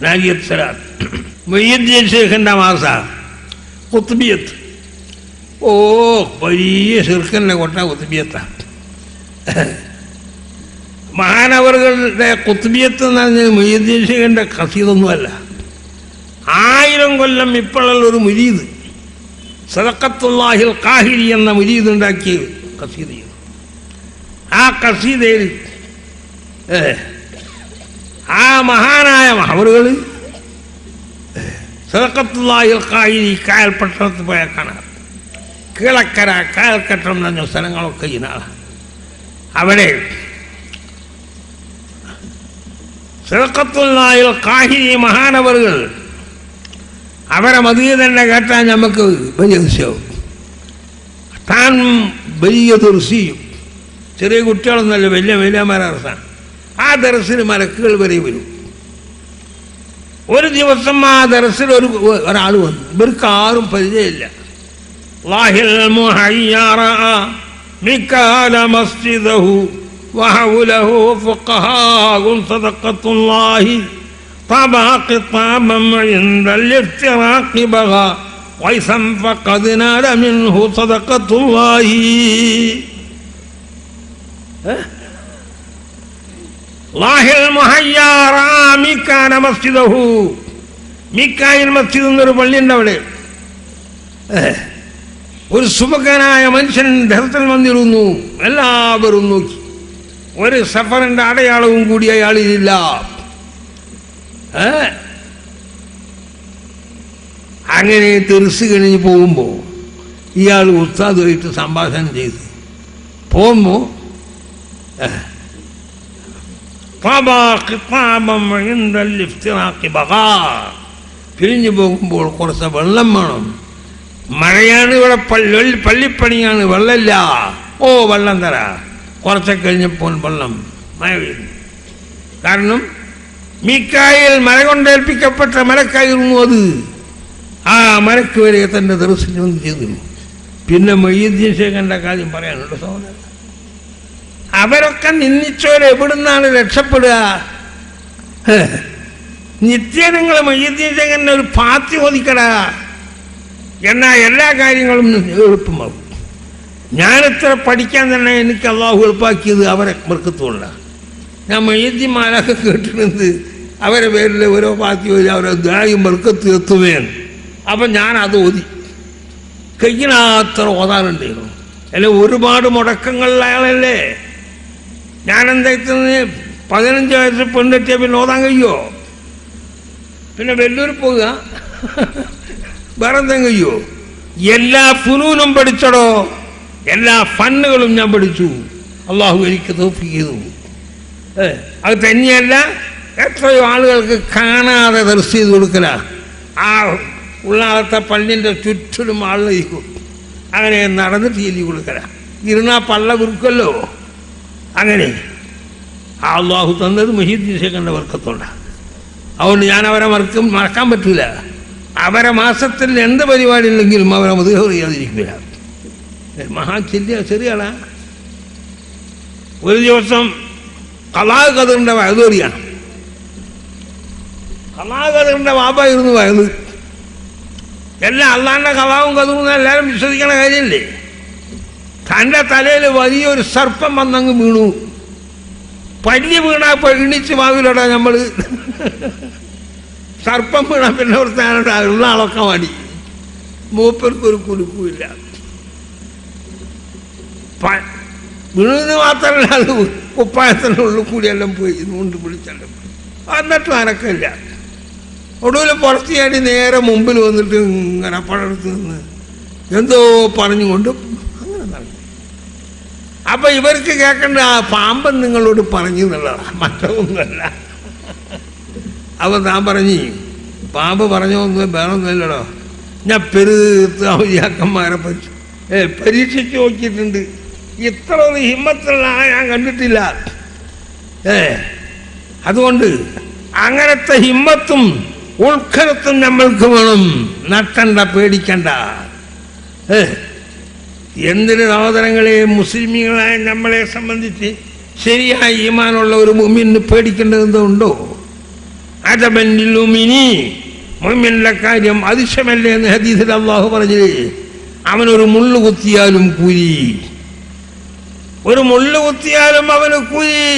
നാരിയത്ത് സലാത്ത്. മുഹ്യിദ്ദീൻ ശൈഖിൻ്റെ മാസ ഖുത്ബിയത്ത്. ഓ വലിയ ശിർക്കന്നെ കൊട്ട ഖുത്ബിയത്താണ്. മഹാനവറുകളുടെ ഖുത്ബിയത്ത് എന്ന് പറഞ്ഞാൽ മുഹ്യിദ്ദീൻ ശൈഖിൻ്റെ ഖസീദൊന്നുമല്ല. 1000 കൊല്ലം ഇപ്പോഴുള്ള ഒരു മുരീദ് സദഖത്തുല്ലാഹിൽ ഖാഹിരി എന്ന മുരീദ് ഉണ്ടാക്കിയ ഖസീദയാണ്. ആ ഖസീദയിൽ ആ മഹാനായ മഹവറുകൾ സദഖത്തുല്ലാഹിൽ ഖാഹിരി കായൽ പട്ടണത്തിൽ പോയാൽ കാണാം. കീഴക്കര കായൽക്കട്ടം എന്ന് പറഞ്ഞ സ്ഥലങ്ങളൊക്കെ ഇനാണ്. അവിടെ സദഖത്തുല്ലാഹിൽ ഖാഹിരി മഹാനവറുകൾ അവരെ മദീന തന്നെ കേട്ടാൽ നമുക്ക് വലിയ അതിശയവും. താൻ വലിയ ദർശിയും ചെറിയ കുട്ടികളൊന്നുമല്ല, വലിയ വലിയമാരാണ്. ആ ദർസിൽ മലക്കുകൾ വരെ വരും. ഒരു ദിവസം ആ ദർസിൽ ഒരാൾ വന്നു. ഇവർക്ക് ആരും പരിചയമില്ല. طبع قطابا عند الافتراق بغى ويثا فقد نال منه صدقة الله. الله المحيا رأى ميكان مسجده. മീക്കായിൽ മസ്ജിദ് എന്നൊരു പള്ളിയുണ്ട് അവിടെ. ഒരു സുബകനായ മനുഷ്യൻ ധർത്തൽ വന്നിരുന്നു. എല്ലാവരും നോക്കി. ഒരു സഫറിന്റെ അടയാളവും കൂടി അയാളിലില്ല. അങ്ങനെ തെറിസ് കഴിഞ്ഞ് പോകുമ്പോൾ ഇയാൾ ഉസ്താദുമായിട്ട് സംഭാഷണം ചെയ്ത് പോകുമ്പോൾ പിരിഞ്ഞു പോകുമ്പോൾ കുറച്ച് വെള്ളം വേണം. മഴയാണ്, ഇവിടെ പള്ളിപ്പണിയാണ്, വെള്ളമില്ല. ഓ വെള്ളം തരാ. കുറച്ചൊക്കെ കഴിഞ്ഞപ്പോൾ വെള്ളം മഴ പെയ്യുന്നു. കാരണം മീക്കായിൽ മല കൊണ്ടേൽപ്പിക്കപ്പെട്ട മലക്കായിരുന്നു അത്. ആ മലക്ക് വരെ തൻ്റെ ദർശനം ഒന്നും ചെയ്തിരുന്നു. പിന്നെ മുഹ്യിദ്ദീൻ ശൈഖിൻ്റെ കാര്യം പറയാനുണ്ട് സഹോദരൻ. അവരൊക്കെ നിന്ദിച്ചവരെ എവിടുന്നാണ് രക്ഷപ്പെടുക? നിത്യനങ്ങൾ മുഹ്യിദ്ദീൻ ശൈഖിൻ്റെ ഒരു പാത്തി ഒതുക്കടാ, എന്നാൽ എല്ലാ കാര്യങ്ങളും എളുപ്പമാകും. ഞാനിത്ര പഠിക്കാൻ തന്നെ എനിക്ക് അള്ളാഹു എളുപ്പാക്കിയത് അവരെ ബർക്കത്തുകൊണ്ടാണ്. ഞാൻ മുഹ്യിദ്ദീന്മാരൊക്കെ കേട്ടിട്ടുണ്ട് അവരെ പേരിൽ ഓരോ പാത്തി ഓതി അവരെ ദായും ബർക്കത്ത് എത്തുകയാണ്. അപ്പം ഞാനത് ഓതി കഴിക്കണത്ര ഓതാറുണ്ടായിരുന്നു. അല്ലെ ഒരുപാട് മുടക്കങ്ങളിൽ അയാളല്ലേ. ഞാനെന്തായിരുന്നു 15 വയസ്സ് പെണ്ണെത്തിയാൽ പിന്നെ ഓതാൻ കഴിയുമോ? പിന്നെ വെല്ലൂർ പോവുക, വേറെ എന്തെങ്കിലും കഴിയുമോ? എല്ലാ ഫുനൂനും പഠിച്ചടോ, എല്ലാ ഫണ്ണുകളും ഞാൻ പഠിച്ചു. അള്ളാഹു എനിക്ക് തൗഫീഖ് ചെയ്തു. അത് തന്നെയല്ല, എത്രയോ ആളുകൾക്ക് കാണാതെ ദർശനം ചെയ്ത് കൊടുക്കല. ആ ഉള്ളാകത്തെ പള്ളിൻ്റെ ചുറ്റിലും ആളിരിക്കും. അങ്ങനെ നടന്നിട്ട് ചെയ്തി കൊടുക്കല. ഇരുന്നാൽ പള്ള വിറുക്കല്ലോ. അങ്ങനെ ആ അള്ളാഹു തന്നത് മുഹ്യിദ്ദീൻ ശൈഖിൻ്റെ ബർക്കത്തുണ്ടാണ്. അതുകൊണ്ട് ഞാൻ അവരെ മറക്കാൻ പറ്റില്ല. അവരെ മാസത്തിൽ എന്ത് പരിപാടി ഉണ്ടെങ്കിലും അവരെ മദ്ഹ് ചെയ്യാതിരിക്കില്ല. ചെറിയ ആളാ. ഒരു ദിവസം ഖലാ ഖദറിൻ്റെ വയതോറിയാണ്. ഖലാ ഖദറിൻ്റെ വാപ്പായിരുന്നു വയത്. എല്ലാം അള്ളാൻ്റെ ഖലാവും ഖദറും എല്ലാവരും വിശ്വസിക്കണ കാര്യമല്ലേ. തൻ്റെ തലയിൽ വലിയൊരു സർപ്പം വന്നങ്ങ് വീണു. പല്ലി വീണാ എണ്ണിച്ച് വാവിലോടാ നമ്മൾ. സർപ്പം വീണാൽ പിന്നെ ഉള്ള ആളൊക്കെ മടി. മൂപ്പർക്കൊരു കുലുക്കുമില്ല. വീണെന്ന് മാത്രമല്ല, അത് കുപ്പായത്തിനുള്ളിൽ കൂടിയെല്ലാം പോയി കൊണ്ട് വിളിച്ചെല്ലാം പോയി. എന്നിട്ടും അനക്കമില്ല. ഒടുവിൽ പുറത്ത് ചാടി നേരെ മുമ്പിൽ വന്നിട്ട് ഇങ്ങനെ പഴത്ത് നിന്ന് എന്തോ പറഞ്ഞുകൊണ്ട് അങ്ങനെ നടന്നു. അപ്പം ഇവർക്ക് കേൾക്കേണ്ട ആ പാമ്പൻ നിങ്ങളോട് പറഞ്ഞു എന്നുള്ളതാണ്, മറ്റൊന്നുമല്ല. അപ്പം താൻ പറഞ്ഞ് പാമ്പ് പറഞ്ഞൊന്നും വേണമെന്നില്ലടോ, ഞാൻ പെരുത്ത് ഔലിയാക്കന്മാരെ പരീക്ഷിച്ച് നോക്കിയിട്ടുണ്ട്. ഇത്ര ഒരു ഹിമ്മത്തുള്ള ഞാൻ കണ്ടിട്ടില്ല. അതുകൊണ്ട് അങ്ങനത്തെ ഹിമ്മത്തും ഉൾക്കരത്തും നമ്മൾക്ക് വേണം. നട്ടണ്ട, പേടിക്കണ്ട. എന്തിന് സഹോദരങ്ങളെ, മുസ്ലിമീങ്ങളായ നമ്മളെ സംബന്ധിച്ച് ശരിയായ ഈമാനുള്ള ഒരു മുഅ്മിനിന് പേടിക്കേണ്ടത് എന്തോ ഉണ്ടോ? അജബൻ ലിൽ മുഅ്മിനീൻ, മുഅ്മിനിന്റെ കാര്യം അതിശയമല്ലേ എന്ന് ഹദീസിൽ അല്ലാഹു പറഞ്ഞത്. അവനൊരു മുള്ളു കുത്തിയാലും കൂലി, ഒരു മുള്ളു കുത്തിയാലും അവന് കൂലി.